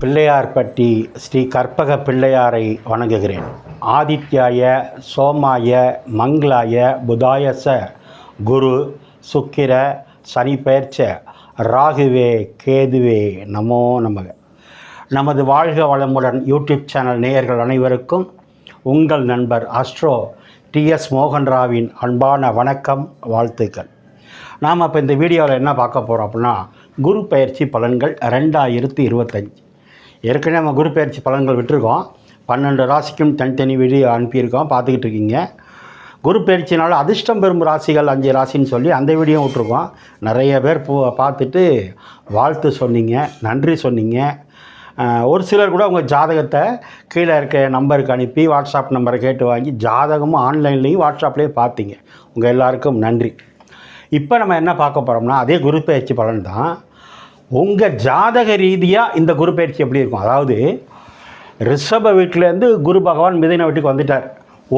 பிள்ளையார்பட்டி ஸ்ரீ கற்பக பிள்ளையாரை வணங்குகிறேன். ஆதித்யாய சோமாய மங்களாய புதாயச குரு சுக்கிர சனி பெயர்ச்ச ராகுவே கேதுவே நமோ நமக. நமது வாழ்க வளமுடன் யூடியூப் சேனல் நேயர்கள் அனைவருக்கும் உங்கள் நண்பர் அஸ்ட்ரோ டிஎஸ் மோகன்ராவின் அன்பான வணக்கம், வாழ்த்துக்கள். நாம் இப்போ இந்த வீடியோவில் என்ன பார்க்க போகிறோம் அப்படின்னா, குரு பயிற்சி பலன்கள் 2025. ஏற்கனவே நம்ம குரு பயிற்சி பலன்கள் விட்டுருக்கோம். 12 ராசிக்கும் தனித்தனி வீடியோ அனுப்பியிருக்கோம், பார்த்துக்கிட்டு இருக்கீங்க. குரு பயிற்சினால் அதிர்ஷ்டம் பெறும் ராசிகள் 5 ராசின்னு சொல்லி அந்த வீடியோ விட்டுருக்கோம். நிறைய பேர் பார்த்துட்டு வாழ்த்து சொன்னீங்க, நன்றி சொன்னீங்க. ஒரு சிலர் கூட உங்கள் ஜாதகத்தை கீழே இருக்க நம்பருக்கு அனுப்பி வாட்ஸ்அப் நம்பரை கேட்டு வாங்கி ஜாதகமும் ஆன்லைன்லேயும் வாட்ஸ்அப்லேயும் பார்த்தீங்க. உங்கள் எல்லாருக்கும் நன்றி. இப்போ நம்ம என்ன பார்க்க போகிறோம்னா, அதே குரு பயிற்சி பலன் தான். உங்கள் ஜாதக ரீதியாக இந்த குரு பயிற்சி எப்படி இருக்கும்? அதாவது ரிஷப வீட்டிலேருந்து குரு பகவான் மிதுன வீட்டுக்கு வந்துட்டார்.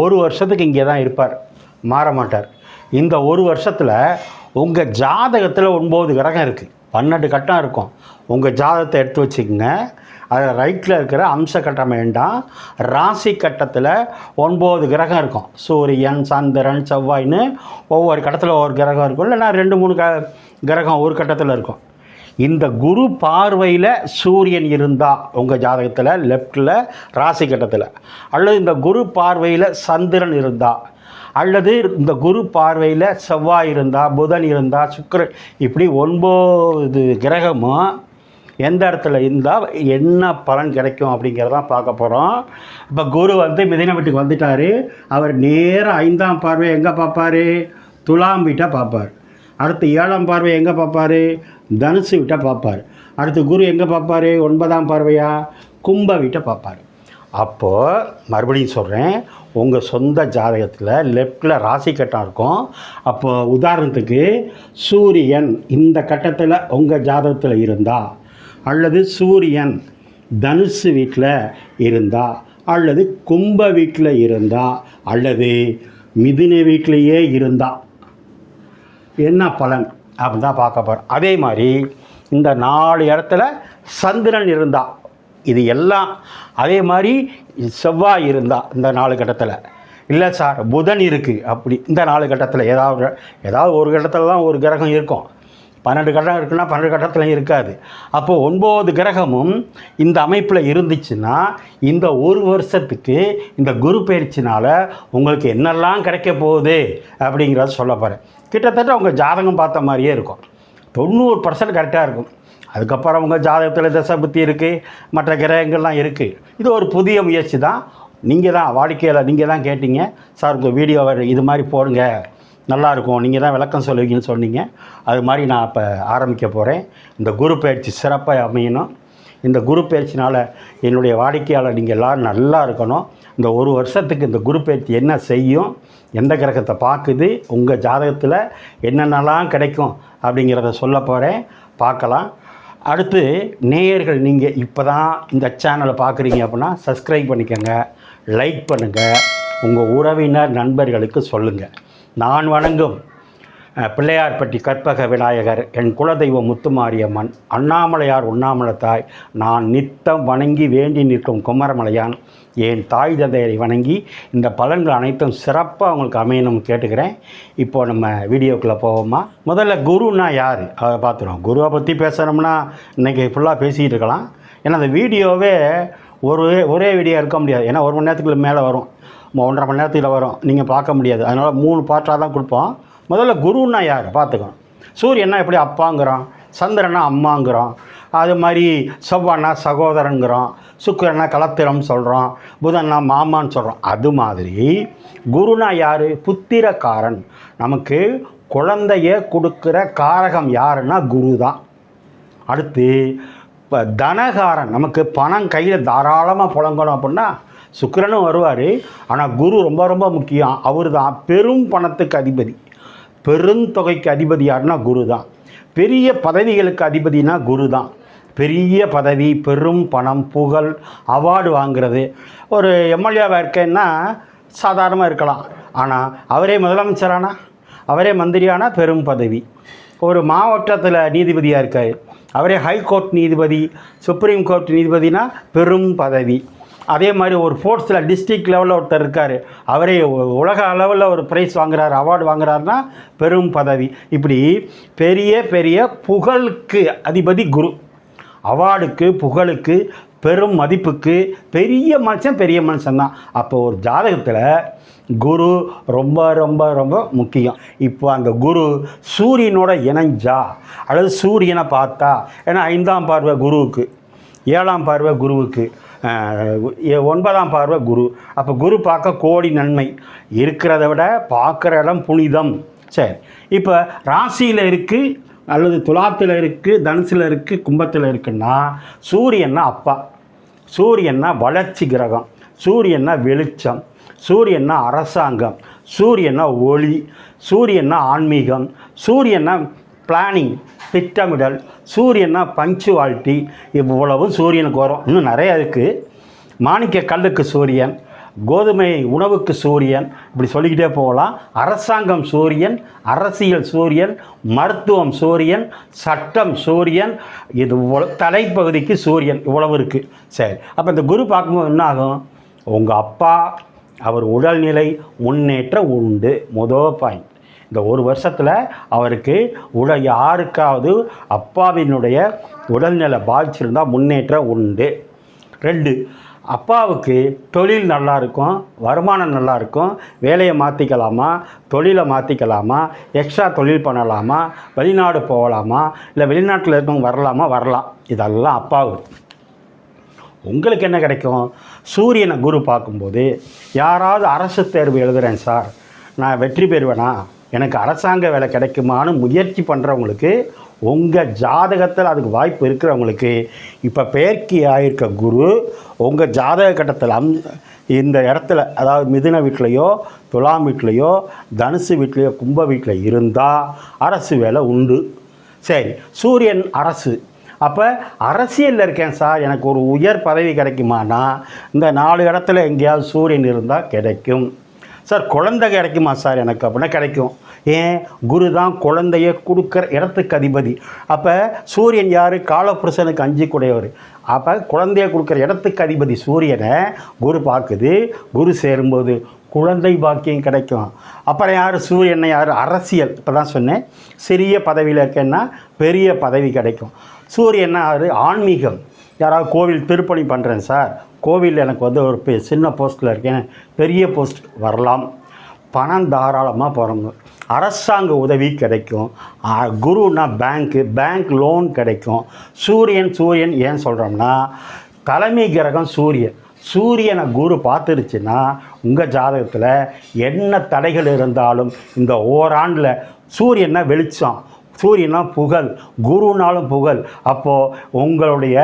ஒரு வருஷத்துக்கு இங்கே தான் இருப்பார், மாற மாட்டார். இந்த ஒரு வருஷத்தில் உங்கள் ஜாதகத்தில் 9 கிரகம் இருக்குது, 12 கட்டம் இருக்கும். உங்கள் ஜாதகத்தை எடுத்து வச்சுக்கோங்க. அதில் ரைட்டில் இருக்கிற அம்ச கட்டம் வேண்டாம். ராசி கட்டத்தில் 9 கிரகம் இருக்கும். சூரியன், சந்திரன், செவ்வாய்னு ஒவ்வொரு கட்டத்தில் ஒவ்வொரு கிரகம் இருக்கும். இல்லைனா 2-3 கிரகம் ஒரு கட்டத்தில் இருக்கும். இந்த குரு பார்வையில் சூரியன் இருந்தால் உங்கள் ஜாதகத்தில் லெஃப்டில் ராசி கட்டத்தில், அல்லது இந்த குரு பார்வையில் சந்திரன் இருந்தால், அல்லது இந்த குரு பார்வையில் செவ்வாய் இருந்தால், புதன் இருந்தால், சுக்கிரன், இப்படி 9 கிரகமும் எந்த இடத்துல இருந்தால் என்ன பலன் கிடைக்கும் அப்படிங்கிறதான் பார்க்க போகிறோம். இப்போ குரு மிதுன வீட்டுக்கு வந்துட்டார். அவர் நேராக 5ஆம் பார்வை எங்கே பார்ப்பார்? துலாம் வீட்டை பார்ப்பார். அடுத்து 7ஆம் பார்வை எங்கே பார்ப்பார்? தனுசு வீட்டை பார்ப்பார். அடுத்து குரு எங்கே பார்ப்பார்? 9ஆம் பார்வையாக கும்ப வீட்டை பார்ப்பார். அப்போது மறுபடியும் சொல்கிறேன், உங்கள் சொந்த ஜாதகத்தில் லெஃப்டில் ராசி கட்டம் இருக்கும். அப்போது உதாரணத்துக்கு சூரியன் இந்த கட்டத்தில் உங்கள் ஜாதகத்தில் இருந்தால், அல்லது சூரியன் தனுசு வீட்டில் இருந்தால், அல்லது கும்ப வீட்டில் இருந்தால், அல்லது மிதுன வீட்டிலையே இருந்தால் என்ன பலன் அப்படின்னு தான் பார்க்க போகிறோம். அதே மாதிரி இந்த 4 இடத்துல சந்திரன் இருந்தால் இது எல்லாம், அதே மாதிரி செவ்வாய் இருந்தால் இந்த 4 கட்டத்தில், இல்லை சார் புதன் இருக்குது அப்படி இந்த 4 கட்டத்தில் ஏதாவது ஒரு கட்டத்தில் தான் ஒரு கிரகம் இருக்கும். 12 கட்டம் இருக்குன்னா 12 கட்டத்தில் இருக்காது. அப்போது 9 கிரகமும் இந்த அமைப்பில் இருந்துச்சுன்னா இந்த ஒரு வருஷத்துக்கு இந்த குரு பயிற்சினால் உங்களுக்கு என்னெல்லாம் கிடைக்க போகுது அப்படிங்கிறத சொல்ல போகிறேன். கிட்டத்தட்ட உங்கள் ஜாதகம் பார்த்த மாதிரியே இருக்கும். 90% கரெக்டாக இருக்கும். அதுக்கப்புறம் உங்கள் ஜாதகத்தில் தசை புத்தி இருக்குது, மற்ற கிரகங்கள்லாம் இருக்குது. இது ஒரு புதிய முயற்சி தான். நீங்கள் தான் வாடிக்கையில் நீங்கள் தான் கேட்டீங்க, சார் உங்கள் வீடியோவை இது மாதிரி போடுங்க நல்லாயிருக்கும், நீங்கள் தான் விளக்கம் சொல்லுவீங்கன்னு சொன்னீங்க. அது மாதிரி நான் இப்போ ஆரம்பிக்க போகிறேன். இந்த குரு பயிற்சி சிறப்பாக அமையணும். இந்த குரு பயிற்சினால் என்னுடைய வாடிக்கையாளர் நீங்கள் எல்லோரும் நல்லா இருக்கணும். இந்த ஒரு வருஷத்துக்கு இந்த குரு பயிற்சி என்ன செய்யும், எந்த கிரகத்தை பார்க்குது, உங்கள் ஜாதகத்தில் என்னென்னலாம் கிடைக்கும் அப்படிங்கிறத சொல்ல போகிறேன், பார்க்கலாம். அடுத்து நேயர்கள் நீங்கள் இப்போ தான் இந்த சேனலை பார்க்குறீங்க அப்படின்னா சப்ஸ்கிரைப் பண்ணிக்கோங்க, லைக் பண்ணுங்கள், உங்கள் உறவினர் நண்பர்களுக்கு சொல்லுங்கள். நான் வணங்கும் பிள்ளையார்பட்டி கற்பக விநாயகர், என் குலதெய்வம் முத்துமாரியம்மன், அண்ணாமலையார் உண்ணாமலத்தாய், நான் நித்தம் வணங்கி வேண்டி நிற்கும் குமரமலையான், என் தாய் தந்தையரை வணங்கி இந்த பலன்கள் அனைத்தும் சிறப்பாக அவங்களுக்கு அமையணும்னு கேட்டுக்கிறேன். இப்போது நம்ம வீடியோக்குள்ளே போவோமா? முதல்ல குருன்னா யார் அதை பார்த்துருவோம். குருவை பற்றி பேசுகிறோம்னா இன்றைக்கி ஃபுல்லாக பேசிகிட்டு இருக்கலாம். ஏன்னா அந்த வீடியோவே ஒரே வீடியோ இருக்க முடியாது. ஏன்னா 1 மணி நேரத்துக்கு மேலே வரும், 1.5 மணி நேரத்தில் வரும், நீங்கள் பார்க்க முடியாது. அதனால் 3 பார்ட்டாக தான் கொடுப்போம். முதல்ல குருன்னா யார் பார்த்துக்கணும். சூரியன்னா எப்படி அப்பாங்கிறோம், சந்திரனா அம்மாங்கிறோம், அது மாதிரி செவ்வாய்னா சகோதரங்கிறோம், சுக்கிரனா கலத்திரம் சொல்கிறோம், புதன்னா மாமான்னு சொல்கிறோம். அது மாதிரி குருனா யார்? புத்திரக்காரன். நமக்கு குழந்தைய கொடுக்குற காரகம் யாருன்னா குரு தான். அடுத்து இப்போ தனகாரன், நமக்கு பணம் கையில் தாராளமாக புழங்கணும் அப்படின்னா சுக்கிரனும் வருவார். ஆனால் குரு ரொம்ப ரொம்ப முக்கியம். அவர் தான் பெரும் பணத்துக்கு அதிபதி. பெருந்தொகைக்கு அதிபதி யாருன்னா குரு தான். பெரிய பதவிகளுக்கு அதிபதினா குரு தான். பெரிய பதவி, பெரும் பணம், புகழ், அவார்டு வாங்கிறது. ஒரு எம்எல்ஏவாக இருக்கேன்னா சாதாரணமாக இருக்கலாம். ஆனால் அவரே முதலமைச்சரானா, அவரே மந்திரியானா பெரும் பதவி. ஒரு மாவட்டத்தில் நீதிபதியாக இருக்கார், அவரே ஹைகோர்ட் நீதிபதி, சுப்ரீம் கோர்ட் நீதிபதினா பெரும் பதவி. அதே மாதிரி ஒரு ஸ்போர்ட்ஸில் டிஸ்ட்ரிக்ட் லெவலில் ஒருத்தர் இருக்கார், அவரே உலக அளவில் ஒரு ப்ரைஸ் வாங்குறாரு, அவார்டு வாங்குறாருன்னா பெரும் பதவி. இப்படி பெரிய பெரிய புகழுக்கு அதிபதி குரு. அவார்டுக்கு, புகழுக்கு, பெரும் மதிப்புக்கு பெரிய மனுஷன்தான். அப்போ ஒரு ஜாதகத்தில் குரு ரொம்ப ரொம்ப ரொம்ப முக்கியம். இப்போ அந்த குரு சூரியனோட இணைஞ்சா அல்லது சூரியனை பார்த்தா, ஏன்னா 5ஆம் பார்வை குருவுக்கு, 7ஆம் பார்வை குருவுக்கு, 9ஆம் பார்வை குரு. அப்போ குரு பார்க்க கோடி நன்மை, இருக்கிறத விட பார்க்குற இடம் புனிதம். சரி, இப்போ ராசியில் இருக்குது அல்லது துலாத்தில் இருக்குது, தனுசில் இருக்குது, கும்பத்தில் இருக்குன்னா சூரியன்னா அப்பா, சூரியன்னா வளர்ச்சி கிரகம், சூரியன்னா வெளிச்சம், சூரியன்னா அரசாங்கம், சூரியன்னா ஒளி, சூரியன்னா ஆன்மீகம், சூரியன்னா பிளானிங் திட்டமிடல், சூரியன்னா பங்க்சுவாலிட்டி. இவ்வளவும் சூரியனுக்கு வரும். இன்னும் நிறையா இருக்குது. மாணிக்க கல்லுக்கு சூரியன், கோதுமை உணவுக்கு சூரியன், இப்படி சொல்லிக்கிட்டே போகலாம். அரசாங்கம் சூரியன், அரசியல் சூரியன், மருத்துவம் சூரியன், சட்டம் சூரியன், இது தலைப்பகுதிக்கு சூரியன், இவ்வளவு இருக்குது. சரி, அப்போ இந்த குரு பார்க்கும்போது என்ன ஆகும்? உங்கள் அப்பா அவர் உடல்நிலை முன்னேற்றம் உண்டு. முதல் பாயிண்ட். இந்த ஒரு வருஷத்தில் அவருக்கு யாருக்காவது அப்பாவினுடைய உடல்நிலை பாதிச்சிருந்தால் முன்னேற்றம் உண்டு. 2, அப்பாவுக்கு தொழில் நல்லா இருக்கும், வருமானம் நல்லா இருக்கும், வேலையை மாற்றிக்கலாமா, தொழிலை மாற்றிக்கலாமா, எக்ஸ்ட்ரா தொழில் பண்ணலாமா, வெளிநாடு போகலாமா, இல்லை வெளிநாட்டில் இருக்கவங்க வரலாம். இதெல்லாம் அப்பாவுக்கு. உங்களுக்கு என்ன கிடைக்கும்? சூரியனை குரு பார்க்கும்போது, யாராவது அரசு தேர்வு எழுதுகிறேன் சார், நான் வெற்றி பெறுவேனா, எனக்கு அரசாங்க வேலை கிடைக்குமான்னு முயற்சி பண்ணுறவங்களுக்கு, உங்கள் ஜாதகத்தில் அதுக்கு வாய்ப்பு இருக்கிறவங்களுக்கு இப்போ பெயர்ச்சி ஆகிருக்க குரு உங்கள் ஜாதக கட்டத்தில் இந்த இடத்துல, அதாவது மிதுன வீட்டிலையோ, துலாம் வீட்டிலையோ, தனுசு வீட்லையோ, கும்ப வீட்டில் இருந்தால் அரசு வேலை உண்டு. சரி, சூரியன் அரசு. அப்போ அரசியலில் இருக்கேன் சார், எனக்கு ஒரு உயர் பதவி கிடைக்குமானா இந்த 4 இடத்துல எங்கேயாவது சூரியன் இருந்தால் கிடைக்கும். சார் குழந்தை கிடைக்குமா சார் எனக்கு அப்படின்னா கிடைக்கும். ஏன்? குரு தான் குழந்தைய கொடுக்குற இடத்துக்கு அதிபதி. அப்போ சூரியன் யார்? காலப்புருஷனுக்கு 5 கூடையவர். அப்போ குழந்தைய கொடுக்குற இடத்துக்கு அதிபதி சூரியனை குரு பார்க்குது. குரு சேரும்போது குழந்தை பாக்கியம் கிடைக்கும். அப்புறம் யார்? சூரியனை யார்? அரசியல். இப்போ தான் சொன்னேன், சிறிய பதவியில் இருக்கேன்னா பெரிய பதவி கிடைக்கும். சூரியன்னா யார்? ஆன்மீகம். யாராவது கோவில் திருப்பணி பண்ணுறேன் சார், கோவிலில் எனக்கு ஒரு சின்ன போஸ்ட்டில் இருக்கேன், பெரிய போஸ்ட் வரலாம். பணம் தாராளமாக போகிறவங்க, அரசாங்க உதவி கிடைக்கும். குருன்னா பேங்க் லோன் கிடைக்கும். சூரியன் ஏன் சொல்கிறோம்னா தலைமை கிரகம் சூரியனை குரு பார்த்துருச்சுன்னா உங்கள் ஜாதகத்தில் என்ன தடைகள் இருந்தாலும் இந்த ஓராண்டில் சூரியனை வெளிச்சம், சூரியனா புகழ், குருனாலும் புகழ். அப்போது உங்களுடைய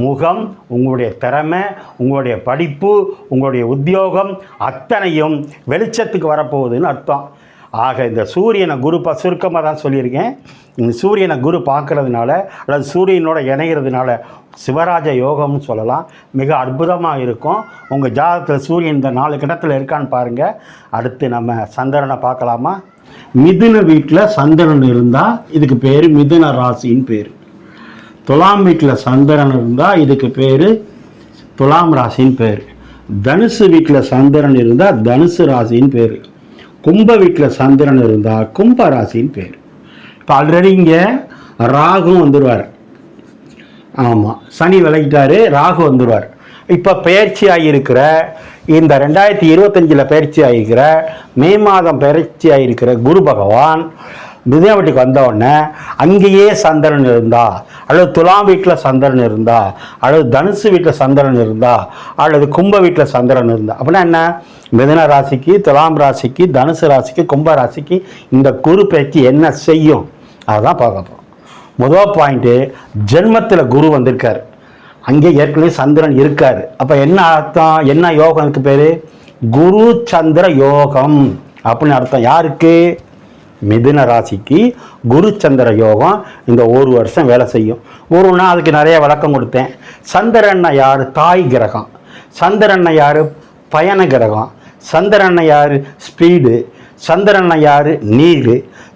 முகம், உங்களுடைய திறமை, உங்களுடைய படிப்பு, உங்களுடைய உத்தியோகம் அத்தனையும் வெளிச்சத்துக்கு வரப்போகுதுன்னு அர்த்தம். ஆக இந்த சூரியனை குரு சுருக்கமாக தான் சொல்லியிருக்கேன். இந்த சூரியனை குரு பார்க்குறதுனால அல்லது சூரியனோட இணைகிறதுனால சிவராஜ யோகம்னு சொல்லலாம். மிக அற்புதமாக இருக்கும். உங்கள் ஜாதகத்தில் சூரியன் இந்த 4 கிடத்தில் இருக்கான்னு பாருங்கள். அடுத்து நம்ம சந்திரனை பார்க்கலாமா? மிதுன வீட்டில் சந்திரன் இருந்தால் இதுக்கு பேர் மிதுன ராசின்னு பேர். துலாம் வீட்டில் சந்திரன் இருந்தால் இதுக்கு பேர் துலாம் ராசின்னு பேர். தனுசு வீட்டில் சந்திரன் இருந்தால் தனுசு ராசின்னு பேர். கும்ப வீட்டில் சந்திரன் இருந்தால் கும்ப ராசின்னு பேர். இப்போ ஆல்ரெடி இங்கே ராகு வந்துடுவார். ஆமாம், சனி விலகிட்டார், ராகு வந்துடுவார். இப்போ பயிற்சி ஆகியிருக்கிற இந்த 2025 பயிற்சி ஆகியிருக்கிற மே மாதம் பயிற்சி ஆகியிருக்கிற குரு பகவான் மிதுன வீட்டுக்கு வந்தவுடனே அங்கேயே சந்திரன் இருந்தா, அல்லது துலாம் வீட்டில் சந்திரன் இருந்தா, அல்லது தனுசு வீட்டில் சந்திரன் இருந்தா, அல்லது கும்ப வீட்டில் சந்திரன் இருந்தா, அப்படின்னா என்ன? மிதுன ராசிக்கு, துலாம் ராசிக்கு, தனுசு ராசிக்கு, கும்ப ராசிக்கு இந்த குரு பயிற்சி என்ன செய்யும் அதுதான் பார்க்க போகிறோம். முதல் பாயிண்ட்டு, ஜென்மத்தில் குரு வந்திருக்கார், அங்கே ஏற்கனவே சந்திரன் இருக்கார். அப்போ என்ன அர்த்தம்? என்ன யோகத்துக்கு பேர்? குரு சந்திர யோகம் அப்படின்னு அர்த்தம். யாருக்கு? மிதுன ராசிக்கு குரு சந்திர யோகம் இந்த 1 வருஷம் வேலை செய்யும். குருன்னா அதுக்கு நிறைய விளக்கம் கொடுத்தேன். சந்திரன்னா யார்? தாய் கிரகம். சந்திரன்னா யார்? பயண கிரகம். சந்திரன்னா யார்? ஸ்பீடு. சந்திரன்னா யார்? நீர்.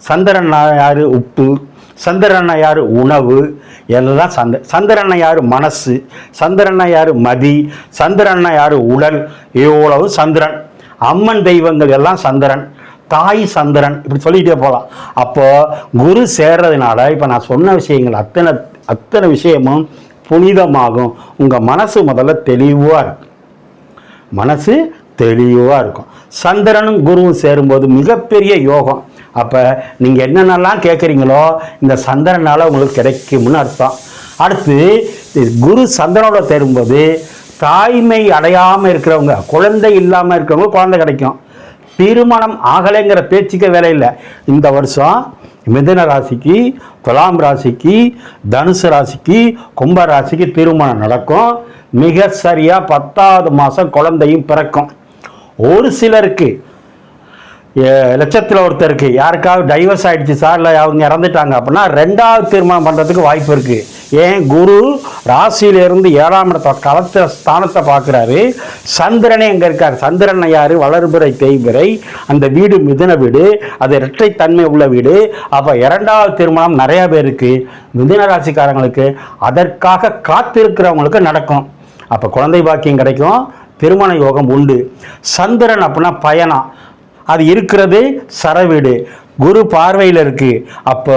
சந்திரன்னா யார்? உப்பு. சந்திரன்னா யார்? உணவு. எல்லாம் சந்திரன்னா யார்? மனசு. சந்திரன்னா யார்? மதி. சந்திரன்னா யார்? உடல். இவ்வளவு சந்திரன். அம்மன் தெய்வங்கள் எல்லாம் சந்திரன். தாய் சந்திரன். இப்படி சொல்லிகிட்டே போகலாம். அப்போ குரு சேர்றதுனால இப்போ நான் சொன்ன விஷயங்கள் அத்தனை விஷயமும் புனிதமாகும். உங்கள் மனசு முதல்ல தெளிவாக இருக்கும். மனசு தெளிவாக இருக்கும். சந்திரனும் குருவும் சேரும்போது மிகப்பெரிய யோகம். அப்போ நீங்கள் என்னென்னலாம் கேட்குறீங்களோ இந்த சந்திரனால் உங்களுக்கு கிடைக்கும்னு அர்த்தம். அடுத்து குரு சந்திரனோட சேரும்போது தாய்மை அடையாமல் இருக்கிறவங்க, குழந்தை இல்லாமல் இருக்கிறவங்க குழந்தை கிடைக்கும். திருமணம் ஆகலைங்கிற பேச்சுக்க வேலை இல்லை. இந்த வருஷம் மிதுன ராசிக்கு, துலாம் ராசிக்கு, தனுசு ராசிக்கு, கும்ப ராசிக்கு திருமணம் நடக்கும். மிக சரியாக 10வது மாதம் குழந்தையும் பிறக்கும். ஒரு சிலருக்கு லட்சத்தில் ஒருத்தருக்கு யாருக்காவது டைவர்ஸ் ஆகிடுச்சு சார், இல்லை அவங்க இறந்துட்டாங்க அப்படின்னா 2வது திருமணம் பண்ணுறதுக்கு வாய்ப்பு இருக்குது. ஏன்? குரு ராசியிலிருந்து 7ஆம் இடத்த களத்திர ஸ்தானத்தை பார்க்குறாரு. சந்திரனே எங்கே இருக்கார்? சந்திரன் யார்? வளர்பிறை தேய்பிறை. அந்த வீடு மிதுன வீடு, அது இரட்டைத்தன்மை உள்ள வீடு. அப்போ 2வது திருமணம் நிறையா பேருக்கு, மிதுன ராசிக்காரங்களுக்கு, அதற்காக காத்திருக்கிறவங்களுக்கு நடக்கும். அப்போ குழந்தை பாக்கியம் கிடைக்கும், திருமண யோகம் உண்டு. சந்திரன் அப்படின்னா பயணம், அது இருக்கிறது சரவீடு, குரு பார்வையில் இருக்குது. அப்போ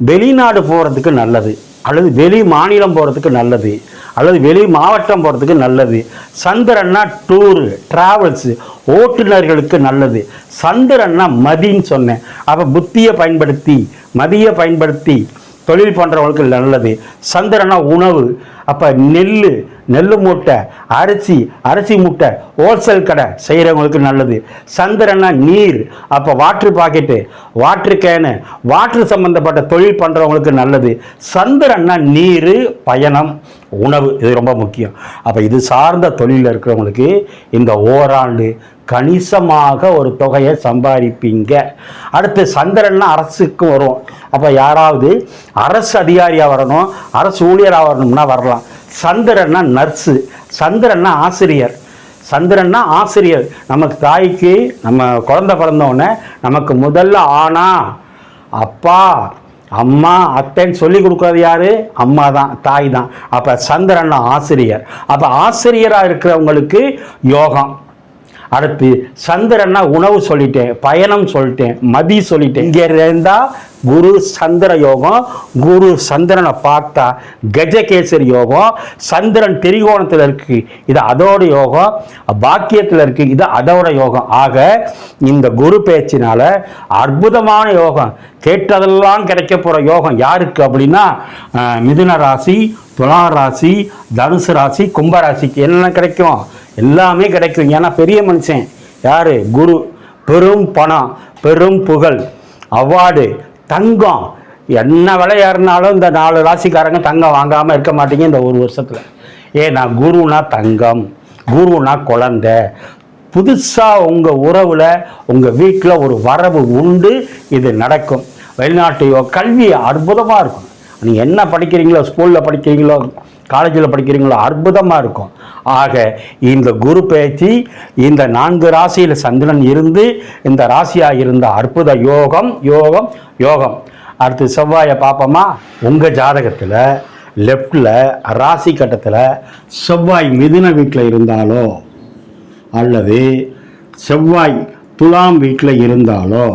வெளிநாடு போகிறதுக்கு நல்லது, அல்லது வெளி மாநிலம் போகிறதுக்கு நல்லது, அல்லது வெளி மாவட்டம் போகிறதுக்கு நல்லது. சந்திரன்னா டூரு, டிராவல்ஸு, ஓட்டுநர்களுக்கு நல்லது. சந்திரன்னா மதின்னு சொன்னேன். அப்போ புத்தியை பயன்படுத்தி, மதியை பயன்படுத்தி தொழில் பண்ணுறவங்களுக்கு நல்லது. சந்திரனா உணவு. அப்போ நெல் மூட்டை, அரிசி மூட்டை, ஹோல்சேல் கடை செய்கிறவங்களுக்கு நல்லது. சந்திரனா நீர். அப்போ water packet, water can, water சம்மந்தப்பட்ட தொழில் பண்ணுறவங்களுக்கு நல்லது. சந்திரன்னா நீர், பயணம், உணவு. இது ரொம்ப முக்கியம். அப்போ இது சார்ந்த தொழிலில் இருக்கிறவங்களுக்கு இந்த ஓராண்டு கணிசமாக ஒரு தொகையை சம்பாதிப்பீங்க. அடுத்து சந்திரன்னா அரசுக்கு வரும். அப்போ யாராவது அரசு அதிகாரியாக வரணும், அரசு ஊழியராக வரணும்னா வரலாம். சந்திரன்னா நர்ஸு. சந்திரன்னா ஆசிரியர். சந்திரன்னா ஆசிரியர். நமக்கு தாய்க்கு நம்ம குழந்தை பிறந்தோடனே நமக்கு முதல்ல ஆனா அப்பா அம்மா அத்தைன்னு சொல்லி கொடுக்குறது யாரு? அம்மா தான், தாய் தான். அப்போ சந்திரன்னா ஆசிரியர். அப்போ ஆசிரியராக இருக்கிறவங்களுக்கு யோகம். அடுத்து சந்திரன்னா உணவு சொல்லிட்டேன், பயணம் சொல்லிட்டேன், மதி சொல்லிட்டேன். இங்கே இருந்தால் குரு சந்திர யோகம். குரு சந்திரனை பார்த்தா கஜகேசரி யோகம். சந்திரன் திரிகோணத்தில் இருக்கு, இது அதோட யோகம். பாக்கியத்தில் இருக்கு, இது அதோட யோகம். ஆக இந்த குரு பேச்சினால அற்புதமான யோகம், கேட்டதெல்லாம் கிடைக்க போகிற யோகம் யாருக்கு அப்படின்னா மிதுன ராசி, துலா ராசி, தனுசு ராசி, கும்பராசிக்கு என்ன கிடைக்கும்? எல்லாமே கிடைக்கும். ஏன்னா பெரிய மனுஷன் யாரு? குரு. பெரும் பணம், பெரும் புகழ், அவார்டு, தங்கம், என்ன விலை ஏறினாலும் இந்த 4 ராசிக்காரங்க தங்கம் வாங்காமல் இருக்க மாட்டீங்க இந்த ஒரு வருஷத்தில். ஏன்னா குருனா தங்கம், குருனா குழந்தை. புதுசாக உங்கள் உறவில் உங்கள் வீட்டில் ஒரு வரவு உண்டு, இது நடக்கும். வெளிநாட்டு கல்வி அற்புதமாக இருக்கும். நீங்கள் என்ன படிக்கிறீங்களோ, ஸ்கூலில் படிக்கிறீங்களோ, காலேஜில் படிக்கிறீங்களோ, அற்புதமாக இருக்கும். ஆக இந்த குரு பேச்சு இந்த 4 ராசியில் சந்திரன் இருந்து இந்த ராசியாக இருந்த அற்புத யோகம் யோகம் யோகம். அடுத்து செவ்வாயை பார்ப்போமா? உங்கள் ஜாதகத்தில் லெஃப்டில் ராசி கட்டத்தில் செவ்வாய் மிதுன வீட்டில் இருந்தாலோ, அல்லது செவ்வாய் துலாம் வீட்டில் இருந்தாலோ,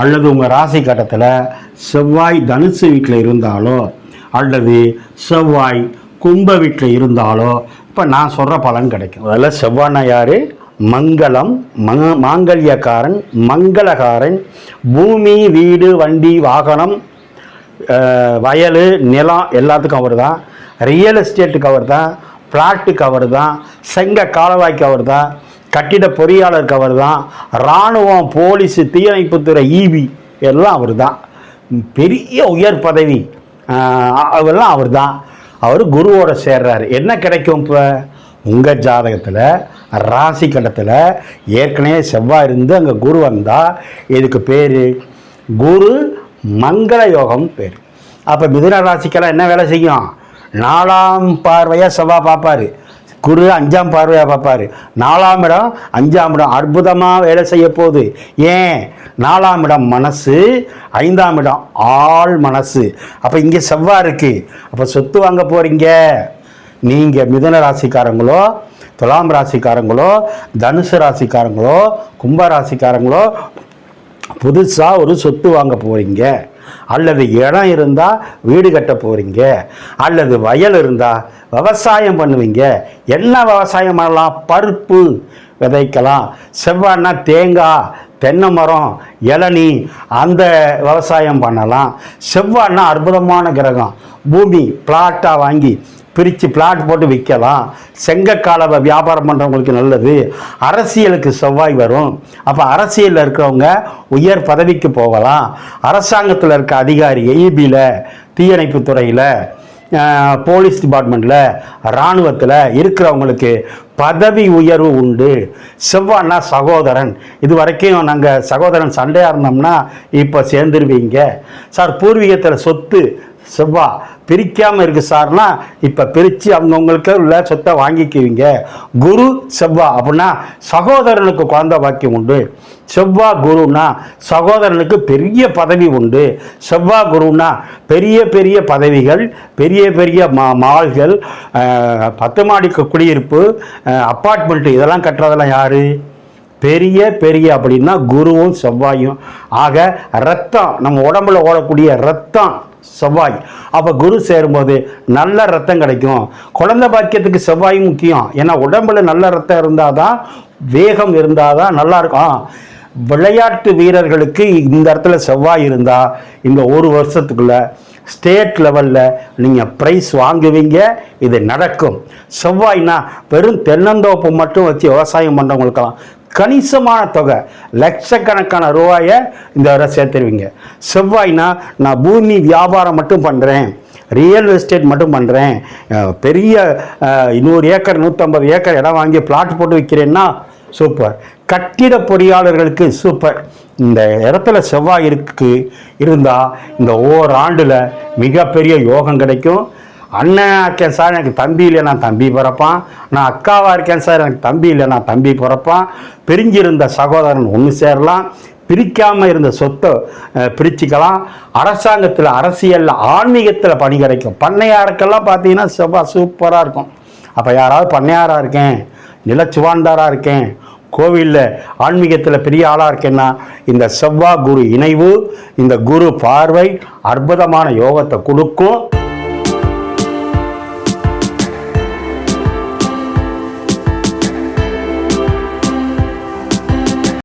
அல்லது உங்கள் ராசி கட்டத்தில் செவ்வாய் தனுசு வீட்டில் இருந்தாலோ, அல்லது செவ்வாய் கும்ப வீட்டில் இருந்தாலோ இப்போ நான் சொல்கிற பலன் கிடைக்கும். அதில் செவ்வாய்னா யார்? மங்களம், மாங்கல்யக்காரன், மங்களகாரன். பூமி, வீடு, வண்டி, வாகனம், வயல், நிலம் எல்லாத்துக்கும் அவர் தான். ரியல் எஸ்டேட்டுக்கு அவர் தான். பிளாட்டுக்கு அவர் தான். செங்க காலவாய்க்கு அவர் தான். கட்டிட பொறியாளருக்கு அவர் தான். இராணுவம், போலீஸு, தீயணைப்புத்துறை, ஈவி எல்லாம் அவர் தான். பெரிய உயர் பதவி அதெல்லாம் அவர் தான். அவர் குருவோட சேர்றாரு. என்ன கிடைக்கும்? இப்போ உங்கள் ஜாதகத்தில் ராசி கட்டத்தில் ஏற்கனவே செவ்வாய் இருந்து அங்கே குரு வந்தால் இதுக்கு பேர் குரு மங்கள யோகம் பேர். அப்போ மிதுன ராசிக்கெல்லாம் என்ன வேலை செய்யும்? 4ஆம் பார்வையாக செவ்வாய் பார்ப்பார். குரு 5ஆம் பார்வையாக பார்ப்பார். 4ஆம் இடம் 5ஆம் இடம் அற்புதமாக வேலை செய்ய போகுது. ஏன்? 4ஆம் இடம் மனசு, 5ஆம் இடம் ஆள் மனசு. அப்போ இங்கே செவ்வாய் இருக்குது. அப்போ சொத்து வாங்க போகிறீங்க. நீங்கள் மிதுன ராசிக்காரங்களோ, துலாம் ராசிக்காரங்களோ, தனுசு ராசிக்காரங்களோ, கும்ப ராசிக்காரங்களோ புதுசாக ஒரு சொத்து வாங்க போகிறீங்க. அல்லது இடம் இருந்தால் வீடு கட்ட போகிறீங்க. அல்லது வயல் இருந்தால் விவசாயம் பண்ணுவீங்க. என்ன விவசாயம் பண்ணலாம்? பருப்பு விதைக்கலாம். செவ்வாய்னா தேங்காய், தென்னை மரம், இளநீ, அந்த விவசாயம் பண்ணலாம். செவ்வாய்னா அற்புதமான கிரகம். பூமி பிளாட்டாக வாங்கி பிரித்து பிளாட் போட்டு விற்கலாம். செங்கக்காலவை வியாபாரம் பண்ணுறவங்களுக்கு நல்லது. அரசியலுக்கு செவ்வாய் வரும். அப்போ அரசியலில் இருக்கிறவங்க உயர் பதவிக்கு போகலாம். அரசாங்கத்தில் இருக்க அதிகாரி, EBயில், தீயணைப்பு துறையில், போலீஸ் டிபார்ட்மெண்ட்டில், இராணுவத்தில் இருக்கிறவங்களுக்கு பதவி உயர்வு உண்டு. செவ்வாய்னா சகோதரன். இது வரைக்கும் நாங்கள் சகோதரன் சண்டையாக இருந்தோம்னா இப்போ சேர்ந்துருவீங்க. சார் பூர்வீகத்தில் சொத்து செவ்வாய் பிரிக்காமல் இருக்குது சார்னா இப்போ பிரித்து அவங்கவுங்களுக்கு உள்ள சொத்தை வாங்கிக்குவீங்க. குரு செவ்வாய் அப்படின்னா சகோதரனுக்கு குழந்தை பாக்கியம் உண்டு. செவ்வாய் குருன்னா சகோதரனுக்கு பெரிய பதவி உண்டு. செவ்வாய் குருன்னா பெரிய பெரிய பதவிகள், பெரிய பெரிய மால்கள், 10 மாடி குடியிருப்பு, அப்பார்ட்மெண்ட்டு இதெல்லாம் கட்டுறதெல்லாம் யார்? பெரிய பெரிய அப்படின்னா குருவும் செவ்வாயும். ஆக ரத்தம், நம்ம உடம்புல ஓடக்கூடிய ரத்தம் செவ்வாய். அப்போ குரு சேரும்போது நல்ல ரத்தம் கிடைக்கும். குழந்தை பாக்கியத்துக்கு செவ்வாய் முக்கியம். ஏன்னா உடம்புல நல்ல ரத்தம் இருந்தால் தான், வேகம் இருந்தால் தான் நல்லா இருக்கும். விளையாட்டு வீரர்களுக்கு இந்த இடத்துல செவ்வாய் இருந்தால் இந்த ஒரு வருஷத்துக்குள்ள ஸ்டேட் லெவலில் நீங்கள் ப்ரைஸ் வாங்குவீங்க. இது நடக்கும். செவ்வாய்னா வெறும் தென்னந்தோப்பு மட்டும் வச்சு விவசாயம் பண்ணுறவங்களுக்கெல்லாம் கணிசமான தொகை, லட்சக்கணக்கான ரூபாயை இந்த வரை சேர்த்துருவீங்க. செவ்வாய்னா நான் பூமி வியாபாரம் மட்டும் பண்ணுறேன், ரியல் எஸ்டேட் மட்டும் பண்ணுறேன், பெரிய 100 ஏக்கர் 150 ஏக்கர் இடம் வாங்கி பிளாட் போட்டு விற்கிறேன்னா சூப்பர். கட்டிட பொறியாளர்களுக்கு சூப்பர். இந்த இடத்துல செவ்வாய் இருந்தால் இந்த ஓராண்டில் மிகப்பெரிய யோகம் கிடைக்கும். அண்ணனாக இருக்கேன் சார், எனக்கு தம்பி இல்லை, நான் தம்பி பிறப்பான். நான் அக்காவாக இருக்கேன் சார், எனக்கு தம்பி இல்லை, நான் தம்பி பிறப்பான். பிரிஞ்சிருந்த சகோதரன் ஒன்று சேரலாம். பிரிக்காமல் இருந்த சொத்தை பிரிச்சுக்கலாம். அரசாங்கத்தில், அரசியலில், ஆன்மீகத்தில் பணி கிடைக்கும். பண்ணையாருக்கெல்லாம் பார்த்தீங்கன்னா செவ்வாய் சூப்பராக இருக்கும். அப்போ யாராவது பண்ணையாராக இருக்கேன், நிலச்சுவாண்டாராக இருக்கேன், கோவிலில் ஆன்மீகத்தில் பெரிய ஆளாக இருக்கேன்னா இந்த செவ்வாய் குரு இணைவு, இந்த குரு பார்வை அற்புதமான யோகத்தை கொடுக்கும்.